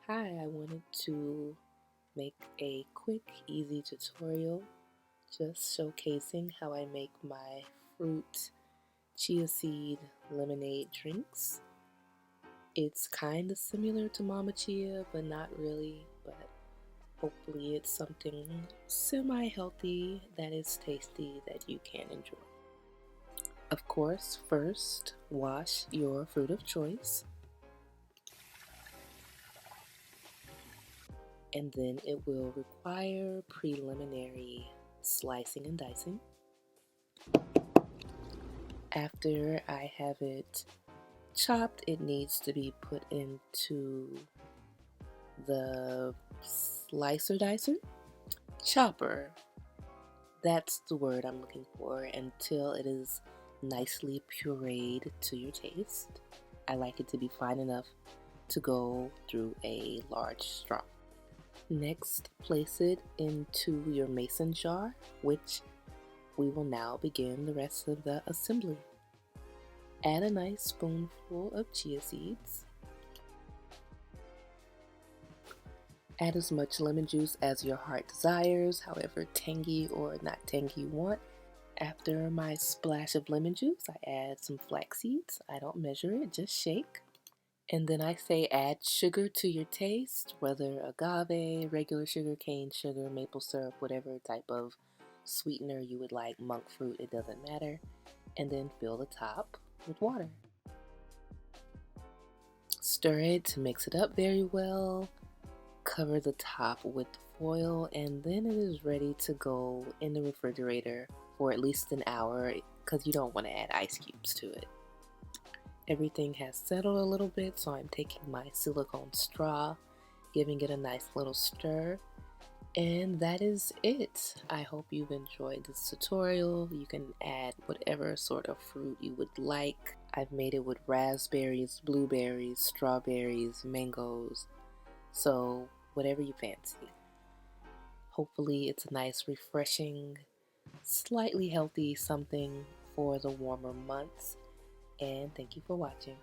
Hi, I wanted to make a quick, easy tutorial just showcasing how I make my fruit chia seed lemonade drinks. It's kind of similar to Mama Chia, but not really, but hopefully it's something semi-healthy that is tasty that you can enjoy. Of course, first wash your fruit of choice, and then it will require preliminary slicing and dicing. After I have it chopped, it needs to be put into the slicer dicer, chopper. That's the word I'm looking for, until it is nicely pureed to your taste. I like it to be fine enough to go through a large straw. Next, place it into your mason jar, which we will now begin the rest of the assembly. Add a nice spoonful of chia seeds. Add as much lemon juice as your heart desires, however tangy or not tangy you want. After my splash of lemon juice, I add some flax seeds. I don't measure it, just shake. And then I say add sugar to your taste, whether agave, regular sugar, cane sugar, maple syrup, whatever type of sweetener you would like, monk fruit, it doesn't matter. And then fill the top with water. Stir it to mix it up very well. Cover the top with foil, and then it is ready to go in the refrigerator for at least an hour because you don't want to add ice cubes to it. Everything has settled a little bit, so I'm taking my silicone straw, giving it a nice little stir, and that is it. I hope you've enjoyed this tutorial. You can add whatever sort of fruit you would like. I've made it with raspberries, blueberries, strawberries, mangoes, so whatever you fancy. Hopefully it's a nice, refreshing, slightly healthy something for the warmer months. And thank you for watching.